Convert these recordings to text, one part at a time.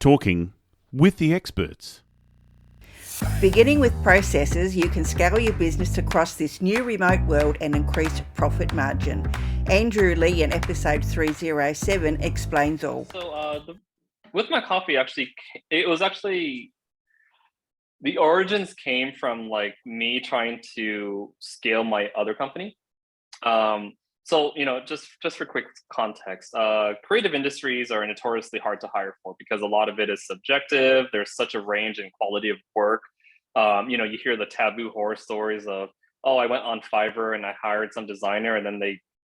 Talking with the experts. Beginning with processes, you can scale your business across this new remote world and increase profit margin. Andrew Lee in episode 307 explains all. So with my coffee, the origins came from like me trying to scale my other company. Just for quick context, creative industries are notoriously hard to hire for because a lot of it is subjective. There's such a range in quality of work. You hear the taboo horror stories of, oh, I went on Fiverr and I hired some designer and then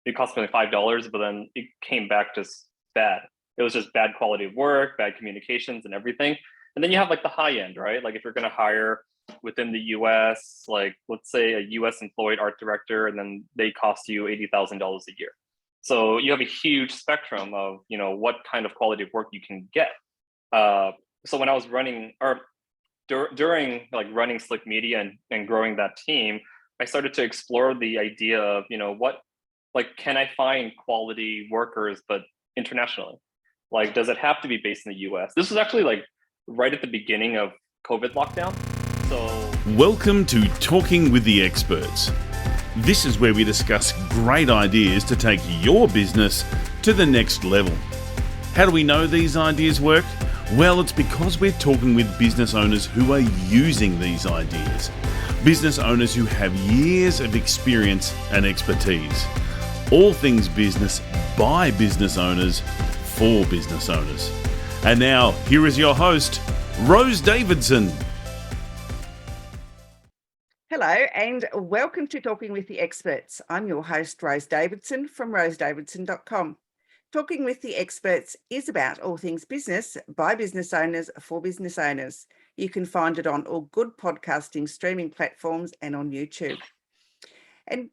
it cost me like $5, but then it came back just bad. It was just bad quality of work, bad communications and everything. And then you have like the high end, right? Like if you're going to hire within the US, like let's say a US employed art director, and then they cost you $80,000 a year. So you have a huge spectrum of, what kind of quality of work you can get. So when I was running during like running Slick Media and growing that team, I started to explore the idea of, can I find quality workers, but internationally? Like, does it have to be based in the US? This was actually like right at the beginning of COVID lockdown. So welcome to Talking with the Experts. This is where we discuss great ideas to take your business to the next level. How do we know these ideas work? Well, it's because we're talking with business owners who are using these ideas. Business owners who have years of experience and expertise. All things business by business owners for business owners. And now, here is your host, Rose Davidson. Hello and welcome to Talking with the Experts. I'm your host, Rose Davidson from rosedavidson.com. Talking with the Experts is about all things business by business owners for business owners. You can find it on all good podcasting streaming platforms and on YouTube. And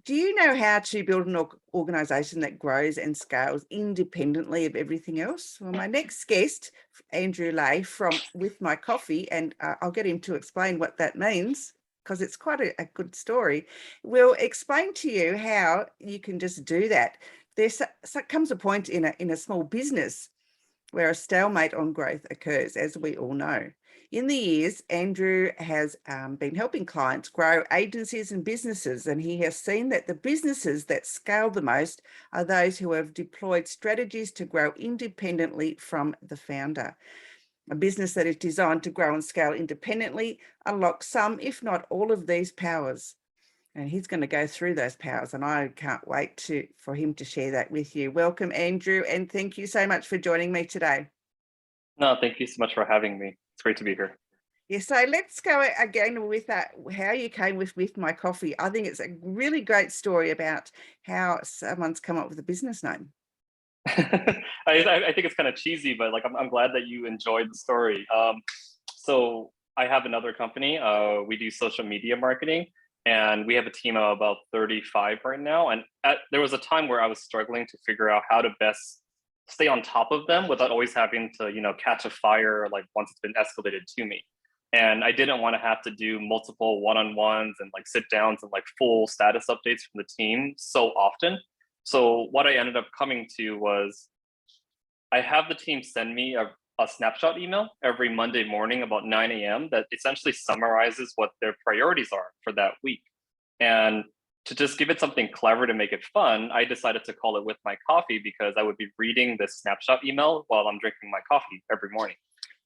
do you know how to build an organisation that grows and scales independently of everything else? Well, my next guest, Andrew Lee from With My Coffee, and I'll get him to explain what that means, because it's quite a good story, will explain to you how you can just do that. There comes a point in a small business where a stalemate on growth occurs, as we all know. In the years, Andrew has been helping clients grow agencies and businesses, and he has seen that the businesses that scale the most are those who have deployed strategies to grow independently from the founder. A business that is designed to grow and scale independently unlocks some, if not all, of these powers. And he's going to go through those powers, and I can't wait for him to share that with you. Welcome, Andrew, and thank you so much for joining me today. no, thank you so much for having me. It's great to be here. Yeah, so let's go again with that, how you came with My Coffee. I think it's a really great story about how someone's come up with a business name. I think it's kind of cheesy, but like I'm glad that you enjoyed the story. So I have another company. We do social media marketing, and we have a team of about 35 right now. And there was a time where I was struggling to figure out how to best stay on top of them without always having to, catch a fire like once it's been escalated to me. And I didn't want to have to do multiple one-on-ones and like sit downs and like full status updates from the team so often. So what I ended up coming to was I have the team send me a snapshot email every Monday morning about 9 a.m. that essentially summarizes what their priorities are for that week. And to just give it something clever to make it fun, I decided to call it With My Coffee because I would be reading this snapshot email while I'm drinking my coffee every morning.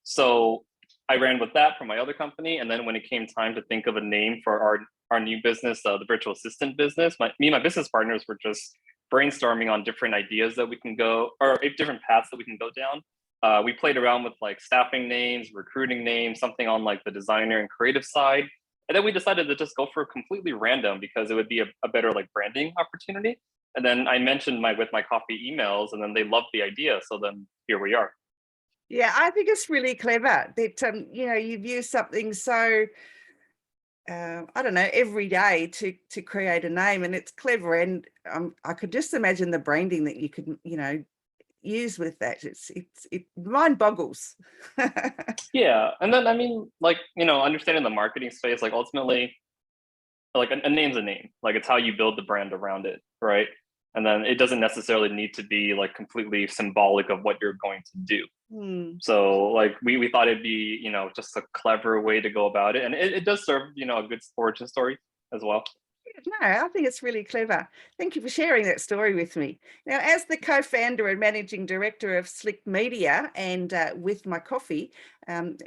So I ran with that for my other company. And then when it came time to think of a name for our new business, the virtual assistant business, me and my business partners were just brainstorming on different ideas that we can go, or different paths that we can go down. We played around with like staffing names, recruiting names, something on like the designer and creative side. And then we decided to just go for completely random because it would be a better like branding opportunity. And then I mentioned With My Coffee emails, and then they loved the idea. So then here we are. Yeah, I think it's really clever that, you've used something so, I don't know, every day to create a name, and it's clever. And I could just imagine the branding that you could, use with that. It mind boggles. Yeah. And then, understanding the marketing space, like ultimately, like a name's a name, like it's how you build the brand around it. Right. And then it doesn't necessarily need to be like completely symbolic of what you're going to do. So like we thought it'd be, just a clever way to go about it. And it does serve, a good origin story as well. No, I think it's really clever. Thank you for sharing that story with me. Now, as the co-founder and managing director of Slick Media and With My Coffee,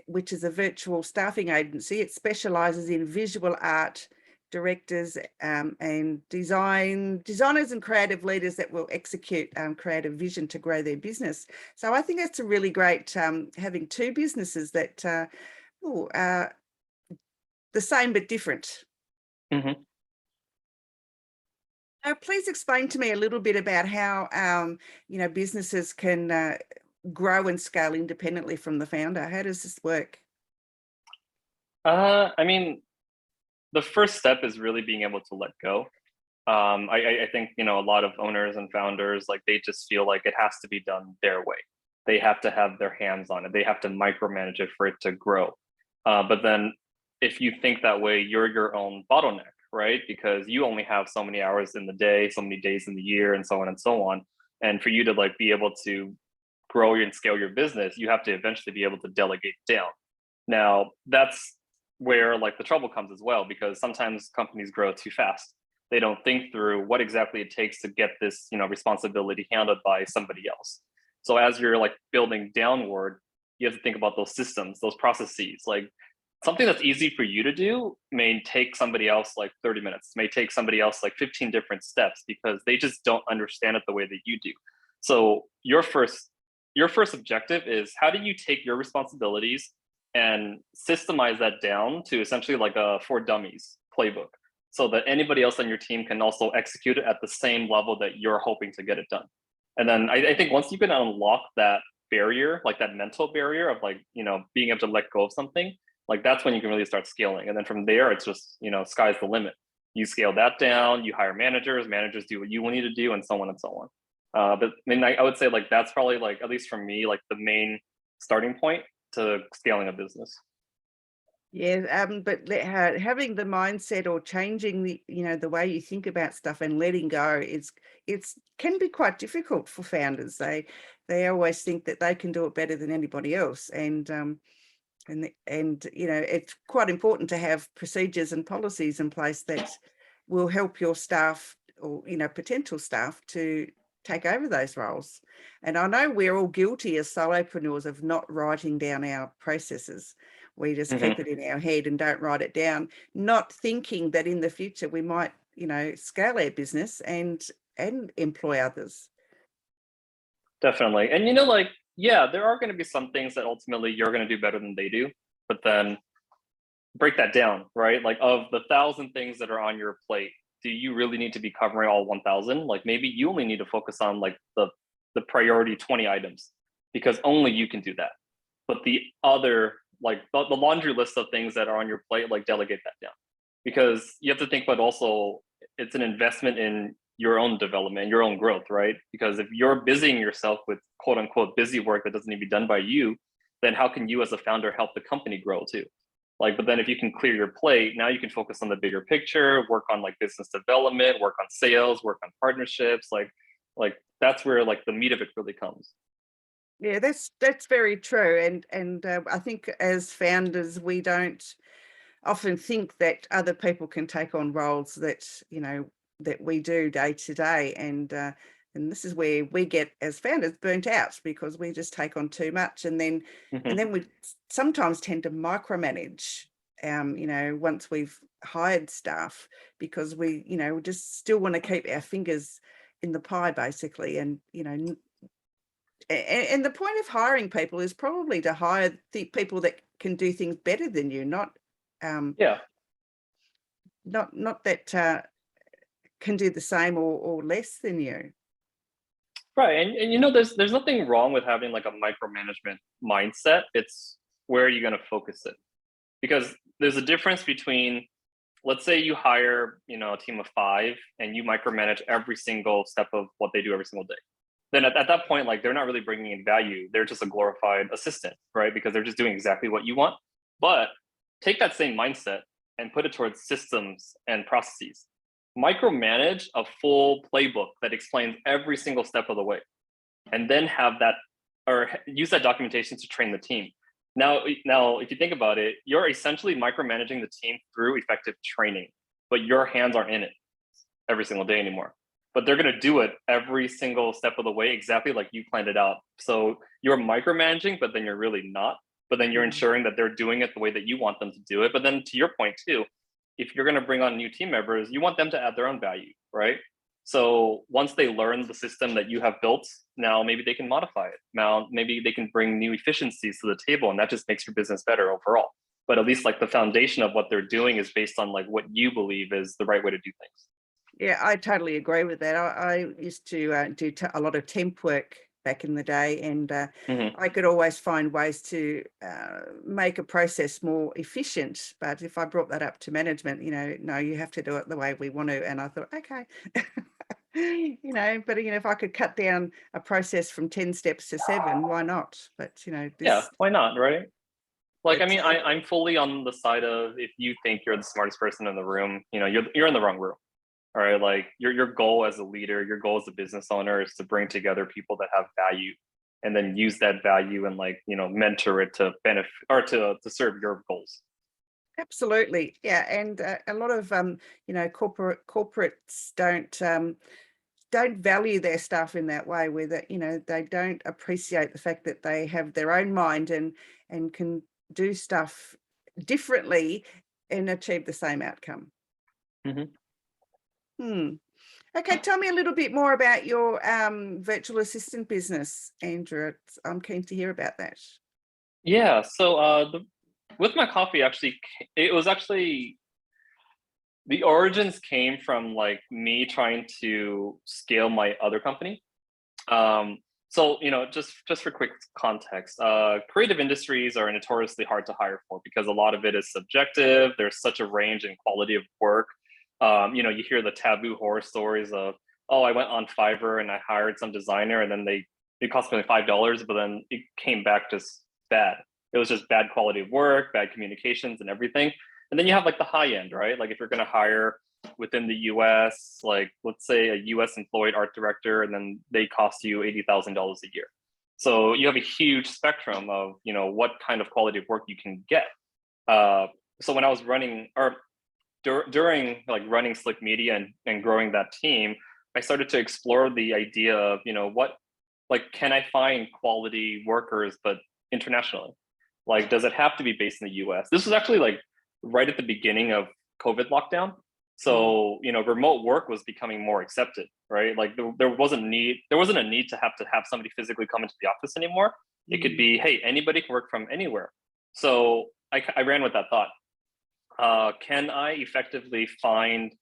which is a virtual staffing agency, it specialises in visual art directors and designers and creative leaders that will execute creative vision to grow their business. So I think that's a really great having two businesses that are the same but different. Mm-hmm. Please explain to me a little bit about how businesses can grow and scale independently from the founder. How does this work? I mean, the first step is really being able to let go. I think, a lot of owners and founders, like they just feel like it has to be done their way. They have to have their hands on it. They have to micromanage it for it to grow. But then if you think that way, you're your own bottleneck, right? Because you only have so many hours in the day, so many days in the year, and so on and so on. And for you to like be able to grow and scale your business, you have to eventually be able to delegate down. Now, that's where like the trouble comes as well, because sometimes companies grow too fast. They don't think through what exactly it takes to get this, responsibility handled by somebody else. So as you're like building downward, you have to think about those systems, those processes. Like something that's easy for you to do may take somebody else like 30 minutes, may take somebody else like 15 different steps because they just don't understand it the way that you do. So your first objective is, how do you take your responsibilities and systemize that down to essentially like a for dummies playbook, so that anybody else on your team can also execute it at the same level that you're hoping to get it done. And then I think once you can unlock that barrier, like that mental barrier of like, being able to let go of something, like that's when you can really start scaling. And then from there, it's just, sky's the limit. You scale that down, you hire managers do what you need to do, and so on and so on. But I mean, I would say like that's probably like, at least for me, like the main starting point to scaling a business. Yeah, but having the mindset or changing the way you think about stuff and letting go it's can be quite difficult for founders. They always think that they can do it better than anybody else, and it's quite important to have procedures and policies in place that will help your staff or potential staff to take over those roles. And I know we're all guilty as solopreneurs of not writing down our processes. We just keep it in our head and don't write it down, not thinking that in the future we might, scale our business and employ others. Definitely. And yeah, there are going to be some things that ultimately you're going to do better than they do, but then break that down, right? Like of the 1,000 things that are on your plate, do you really need to be covering all 1,000? Like maybe you only need to focus on like the priority 20 items, because only you can do that. But the other, like the laundry list of things that are on your plate, like delegate that down, because you have to think about also it's an investment in your own development, your own growth, right? Because if you're busying yourself with quote unquote busy work that doesn't need to be done by you, then how can you as a founder help the company grow too? Like, but then if you can clear your plate, now you can focus on the bigger picture, work on like business development, work on sales, work on partnerships, like that's where like the meat of it really comes. Yeah, that's very true. And I think as founders, we don't often think that other people can take on roles that, that we do day to day. And this is where we get as founders burnt out, because we just take on too much. And then we sometimes tend to micromanage, once we've hired staff, because we just still want to keep our fingers in the pie, basically. And, and the point of hiring people is probably to hire the people that can do things better than you, not that can do the same or less than you. Right. And there's nothing wrong with having like a micromanagement mindset. It's where you're going to focus it. Because there's a difference between, let's say you hire, a team of 5 and you micromanage every single step of what they do every single day. Then at that point, like they're not really bringing in value. They're just a glorified assistant, right? Because they're just doing exactly what you want. But take that same mindset and put it towards systems and processes. micromanage a full playbook that explains every single step of the way, and then have that, or use that documentation to train the team. Now, if you think about it, you're essentially micromanaging the team through effective training, but your hands aren't in it every single day anymore. But they're going to do it every single step of the way, exactly like you planned it out. So you're micromanaging, but then you're really not. But then you're ensuring that they're doing it the way that you want them to do it. But then to your point too, if you're going to bring on new team members, you want them to add their own value, right? So once they learn the system that you have built, now maybe they can modify it. Now maybe they can bring new efficiencies to the table, and that just makes your business better overall. But at least like the foundation of what they're doing is based on like what you believe is the right way to do things. Yeah, I totally agree with that. I used to do a lot of temp work back in the day, and I could always find ways to make a process more efficient. But if I brought that up to management, no, you have to do it the way we want to. And I thought, okay, but if I could cut down a process from 10 steps to 7, why not? But Yeah, why not, right? Like, I But, mean, I'm fully on the side of, if you think you're the smartest person in the room, you're in the wrong room. All right, like your goal as a leader, your goal as a business owner is to bring together people that have value, and then use that value and mentor it to benefit or to serve your goals. Absolutely, yeah, and a lot of corporates don't value their staff in that way, where that they don't appreciate the fact that they have their own mind and can do stuff differently and achieve the same outcome. Okay, tell me a little bit more about your virtual assistant business, Andrew. I'm keen to hear about that. Yeah, so with my coffee, actually, it was actually, the origins came from like me trying to scale my other company. So just for quick context, creative industries are notoriously hard to hire for because a lot of it is subjective. There's such a range in quality of work. You hear the taboo horror stories of, oh, I went on Fiverr and I hired some designer, and then it cost me $5, but then it came back just bad. It was just bad quality of work, bad communications and everything. And then you have like the high end, right? Like if you're going to hire within the US, like let's say a US employed art director, and then they cost you $80,000 a year. So you have a huge spectrum of, what kind of quality of work you can get. So when I was running, or during like running Slick Media and growing that team, I started to explore the idea of, can I find quality workers, but internationally? Like, does it have to be based in the US? This was actually like right at the beginning of COVID lockdown. So, remote work was becoming more accepted, right? Like there wasn't a need to have somebody physically come into the office anymore. It could be, hey, anybody can work from anywhere. So I ran with that thought. Can I effectively find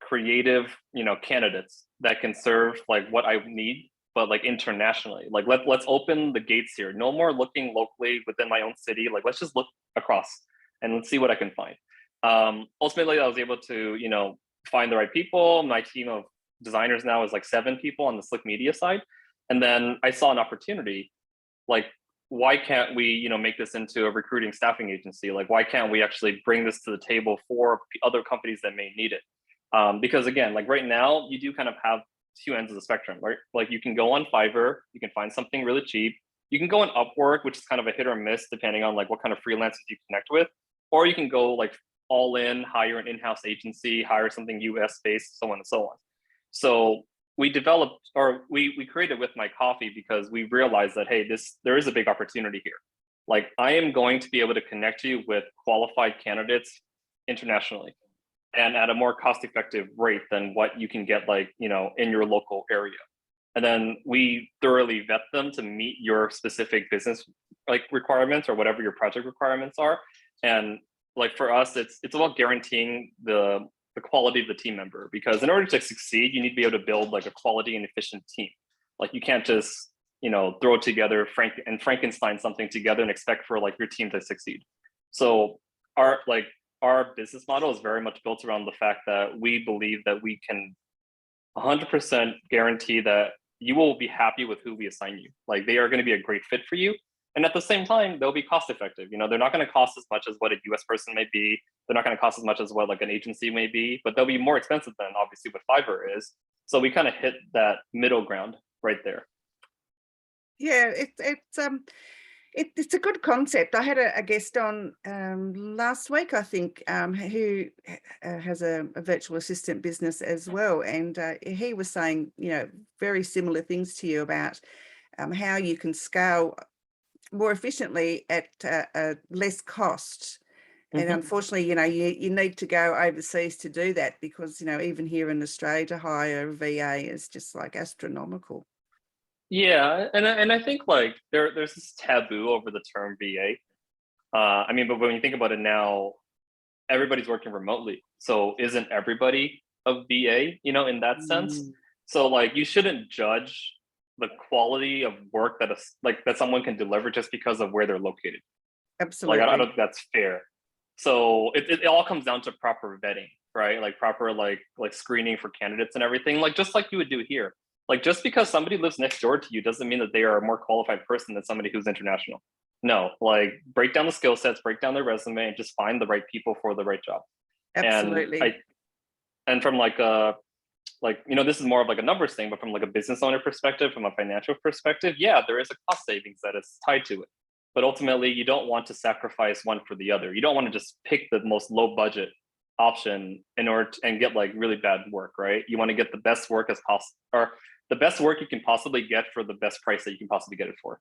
creative, candidates that can serve like what I need, but like internationally? Like let's open the gates here. No more looking locally within my own city. Like let's just look across and let's see what I can find. Ultimately, I was able to, find the right people. My team of designers now is like 7 people on the Slick Media side. And then I saw an opportunity, like, why can't we, make this into a recruiting staffing agency? Like, why can't we actually bring this to the table for other companies that may need it? Because again, like right now, you do kind of have 2 ends of the spectrum, right? Like you can go on Fiverr, you can find something really cheap. You can go on Upwork, which is kind of a hit or miss depending on like what kind of freelancers you connect with, or you can go like all in, hire an in-house agency, hire something US based, so on and so on. So we developed, or we created With My Coffee because we realized that, hey, there is a big opportunity here. Like I am going to be able to connect you with qualified candidates internationally and at a more cost-effective rate than what you can get like, in your local area. And then we thoroughly vet them to meet your specific business like requirements or whatever your project requirements are. And like for us, it's about guaranteeing the quality of the team member, because in order to succeed, you need to be able to build like a quality and efficient team. Like you can't just, throw together Frankenstein something together and expect for like your team to succeed. So our business model is very much built around the fact that we believe that we can 100% guarantee that you will be happy with who we assign you. Like they are going to be a great fit for you. And at the same time, they'll be cost effective. They're not going to cost as much as what a US person may be. They're not going to cost as much as what like an agency may be, but they'll be more expensive than obviously what Fiverr is. So we kind of hit that middle ground right there. Yeah, it's a good concept. I had a guest on last week, I think, who has a virtual assistant business as well, and he was saying, very similar things to you about how you can scale more efficiently at less cost. And unfortunately, you need to go overseas to do that because, even here in Australia, to hire a VA is just like astronomical. Yeah, and I think like there's this taboo over the term VA. But when you think about it now, everybody's working remotely. So isn't everybody a VA, in that sense? So like you shouldn't judge the quality of work that someone can deliver just because of where they're located. Absolutely. Like I don't think that's fair. So it all comes down to proper vetting, right? Like proper like screening for candidates and everything, like just like you would do here. Like just because somebody lives next door to you doesn't mean that they are a more qualified person than somebody who's international. No, like break down the skill sets, break down their resume, and just find the right people for the right job. Absolutely. And from this is more of like a numbers thing, but from like a business owner perspective, from a financial perspective, yeah, there is a cost savings that is tied to it. But ultimately, you don't want to sacrifice one for the other. You don't want to just pick the most low budget option in order and get like really bad work, right? You want to get the best work as possible, or the best work you can possibly get for the best price that you can possibly get it for.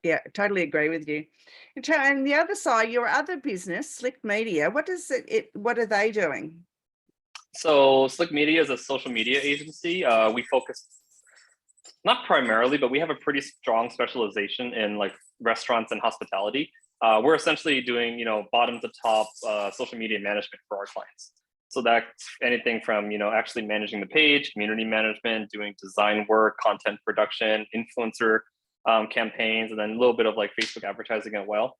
Yeah, totally agree with you. And the other side, your other business, Slick Media, what are they doing? So Slick Media is a social media agency. We focus not primarily, but we have a pretty strong specialization in like restaurants and hospitality. We're essentially doing, bottom to top social media management for our clients. So that's anything from, actually managing the page, community management, doing design work, content production, influencer campaigns, and then a little bit of like Facebook advertising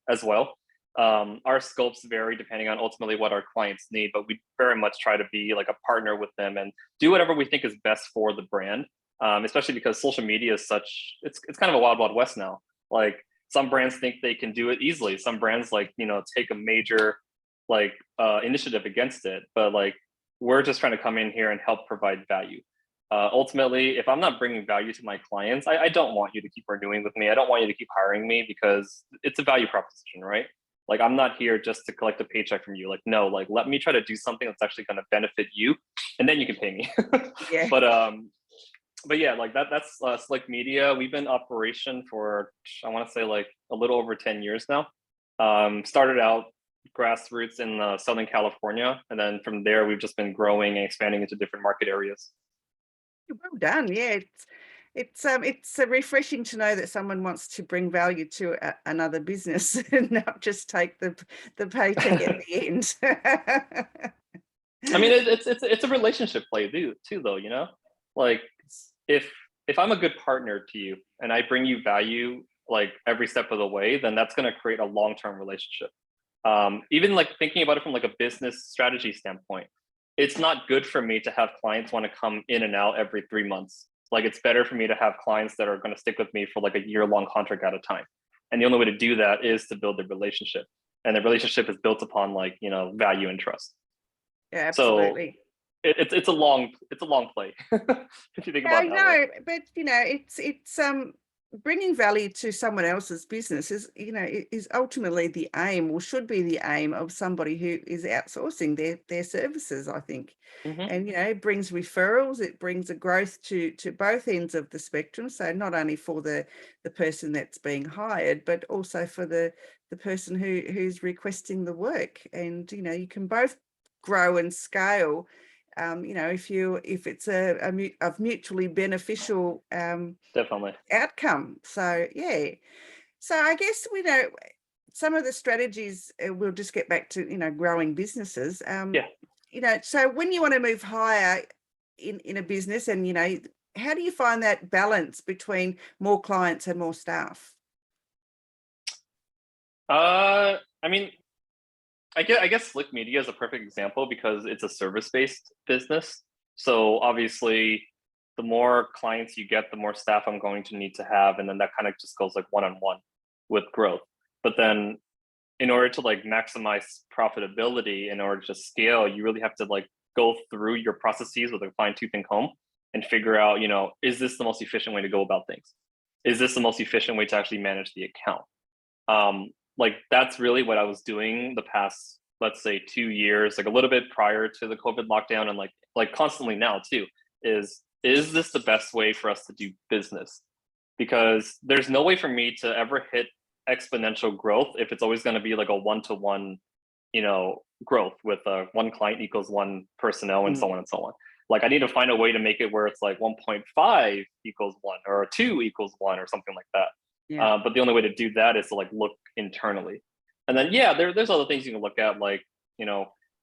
as well. Our scopes vary depending on ultimately what our clients need, but we very much try to be like a partner with them and do whatever we think is best for the brand. Especially because social media is it's kind of a wild, wild west now. Like some brands think they can do it easily. Some brands take a major initiative against it, but like we're just trying to come in here and help provide value. Ultimately, if I'm not bringing value to my clients, I don't want you to keep renewing with me. I don't want you to keep hiring me because it's a value proposition, right? Like I'm not here just to collect a paycheck from you. Like, no, like let me try to do something that's actually going to benefit you, and then you can pay me. Yeah. But yeah, like that's Slick Media. We've been in operation for, I want to say like a little over 10 years now. Started out grassroots in Southern California. And then from there, we've just been growing and expanding into different market areas. Well done. Yeah, it's refreshing to know that someone wants to bring value to another business and not just take the paycheck at the end. I mean, it's a relationship play too, though. Like if I'm a good partner to you and I bring you value like every step of the way, then that's going to create a long-term relationship. Even like thinking about it from like a business strategy standpoint, it's not good for me to have clients want to come in and out every 3 months. Like it's better for me to have clients that are going to stick with me for like a year-long contract at a time. And the only way to do that is to build a relationship. And the relationship is built upon value and trust. Yeah, absolutely. So it's a long play if you think about it. No, but it's bringing value to someone else's business is ultimately the aim, or should be the aim, of somebody who is outsourcing their services, I think. And it brings referrals, it brings a growth to both ends of the spectrum. So not only for the person that's being hired, but also for the person who's requesting the work. And you can both grow and scale. If it's a mutually beneficial Definitely outcome. So yeah. So I guess some of the strategies, we'll just get back to growing businesses. So when you want to move higher in a business, and how do you find that balance between more clients and more staff? I guess Slick Media is a perfect example because it's a service-based business. So obviously, the more clients you get, the more staff I'm going to need to have, and then that kind of just goes like one-on-one. with growth. But then in order to like maximize profitability, in order to scale, you really have to like go through your processes with a fine tooth comb and figure out, is this the most efficient way to go about things? Is this the most efficient way to actually manage the account? Like that's really what I was doing the past, let's say 2 years, like a little bit prior to the COVID lockdown, and like constantly now too, is this the best way for us to do business? Because there's no way for me to ever hit exponential growth if it's always going to be like a one-to-one, growth with one client equals one personnel and so on and so on. Like I need to find a way to make it where it's like 1.5 equals 1 or 2 equals 1 or something like that. Yeah. But the only way to do that is to like look internally. And then, yeah, there's other things you can look at, like,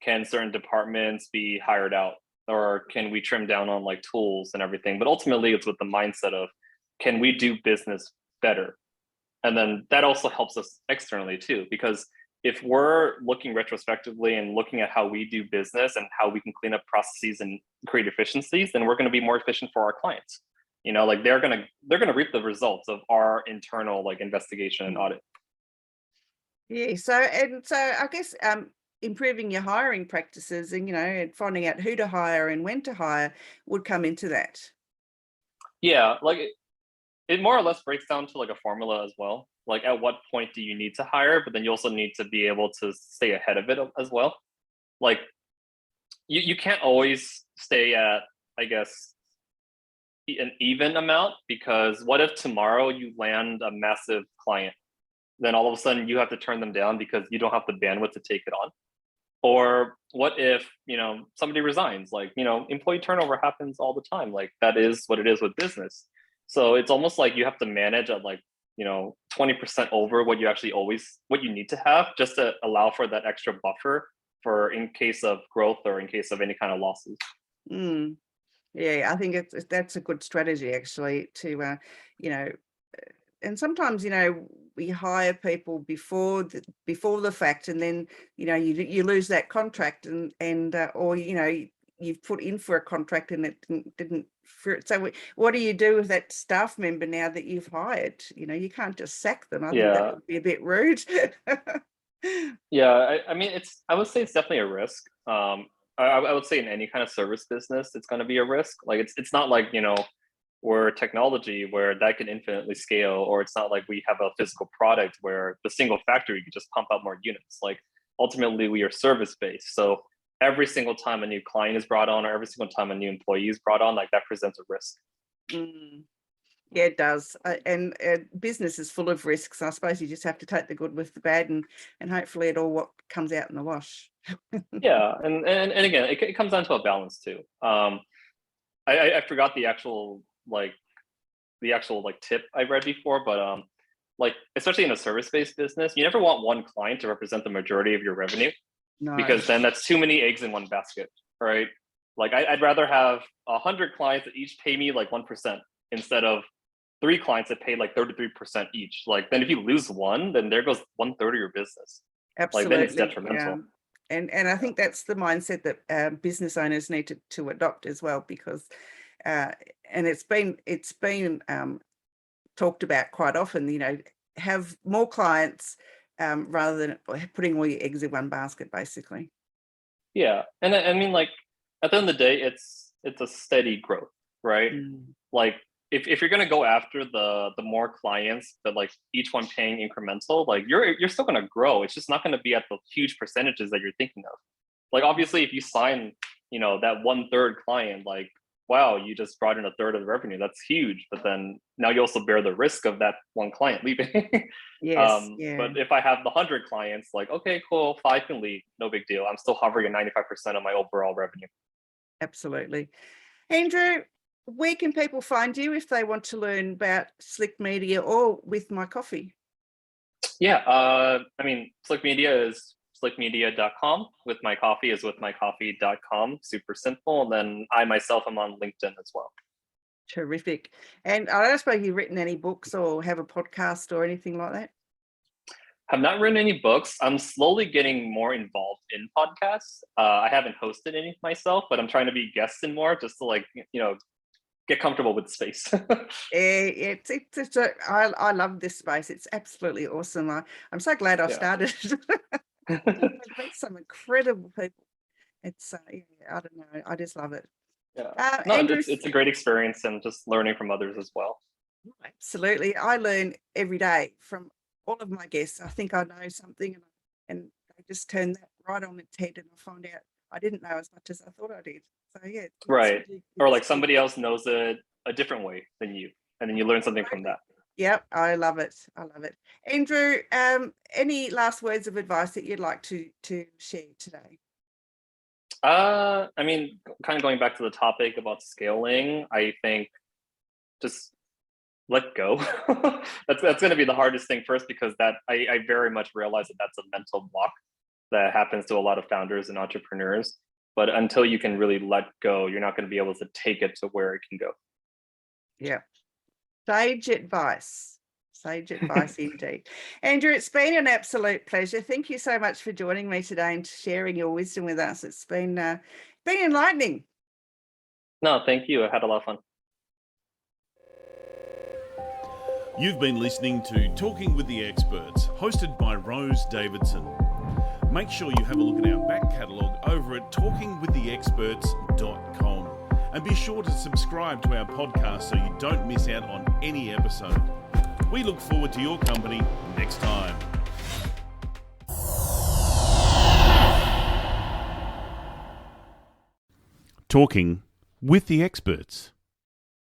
can certain departments be hired out, or can we trim down on like tools and everything? But ultimately it's with the mindset of, can we do business better? And then that also helps us externally too, because if we're looking retrospectively and looking at how we do business and how we can clean up processes and create efficiencies, then we're going to be more efficient for our clients. Like they're gonna reap the results of our internal like investigation and audit. Yeah. So I guess improving your hiring practices and and finding out who to hire and when to hire would come into that. Yeah, like it more or less breaks down to like a formula as well. Like at what point do you need to hire, but then you also need to be able to stay ahead of it as well. Like you can't always stay at, I guess, an even amount, because what if tomorrow you land a massive client, then all of a sudden you have to turn them down because you don't have the bandwidth to take it on? Or what if somebody resigns? Like employee turnover happens all the time. Like that is what it is with business. So it's almost like you have to manage at like 20% over what you need to have, just to allow for that extra buffer for in case of growth or in case of any kind of losses. Yeah, I think that's a good strategy actually to and sometimes we hire people before the fact, and then you lose that contract, and or you've put in for a contract and it didn't so what do you do with that staff member now that you've hired? You can't just sack them. I think that would be a bit rude. Yeah, I mean, I would say it's definitely a risk. I would say in any kind of service business, it's going to be a risk. Like it's not like, we're technology where that can infinitely scale, or it's not like we have a physical product where the single factory can just pump out more units. Like ultimately we are service based. So every single time a new client is brought on, or every single time a new employee is brought on, like that presents a risk. Yeah, it does. And business is full of risks. I suppose you just have to take the good with the bad, and hopefully it all what comes out in the wash. Yeah, and again, it comes down to a balance too. I forgot the actual tip I read before, but like especially in a service-based business, you never want one client to represent the majority of your revenue, because then that's too many eggs in one basket, right? Like I'd rather have 100 clients that each pay me like 1% instead of 3 clients that pay like 33% each. Like then if you lose one, then there goes 1/3 of your business. Absolutely. Like then it's detrimental. Yeah. And I think that's the mindset that business owners need to adopt as well, because and it's been talked about quite often. Have more clients rather than putting all your eggs in one basket, basically. Yeah, and I mean, like at the end of the day, it's a steady growth, right? Like if you're gonna go after the more clients, but like each one paying incremental, like you're still gonna grow. It's just not gonna be at the huge percentages that you're thinking of. Like obviously, if you sign, that 1/3 client, like wow, you just brought in 1/3 of the revenue. That's huge. But then now you also bear the risk of that one client leaving. Yes. Yeah. But if I have the 100 clients, like okay, cool, 5 can leave, no big deal. I'm still hovering at 95% of my overall revenue. Absolutely. Andrew, where can people find you if they want to learn about Slick Media or With My Coffee? Yeah, I mean, Slick Media is slickmedia.com. With My Coffee is withmycoffee.com. Super simple. And then I myself am on LinkedIn as well. Terrific. And I don't suppose you've written any books or have a podcast or anything like that? Have not written any books. I'm slowly getting more involved in podcasts. I haven't hosted any myself, but I'm trying to be guest in more, just to get comfortable with the space. I love this space. It's absolutely awesome. I'm so glad I Yeah. started. I've met some incredible people. It's I don't know. I just love it. Yeah. No, Andrew, it's a great experience and just learning from others as well. absolutely. I learn every day from all of my guests. I think I know something, and they just turn that right on its head, and I find out I didn't know as much as I thought I did. So yeah, Right. Or like somebody else knows it a different way than you, and then you learn something from that. Yep, I love it. I love it. Andrew, any last words of advice that you'd like to share today? I mean, kind of going back to the topic about scaling, I think just let go. That's going to be the hardest thing first, because that I very much realize that that's a mental block that happens to a lot of founders and entrepreneurs. But until you can really let go, you're not going to be able to take it to where it can go. Yeah. Sage advice. Sage advice indeed. Andrew, it's been an absolute pleasure. Thank you so much for joining me today and sharing your wisdom with us. It's been enlightening. No, thank you. I had a lot of fun. You've been listening to Talking with the Experts, hosted by Rose Davidson. Make sure you have a look at our back catalogue over at talkingwiththeexperts.com, and be sure to subscribe to our podcast so you don't miss out on any episode. We look forward to your company next time. Talking with the Experts.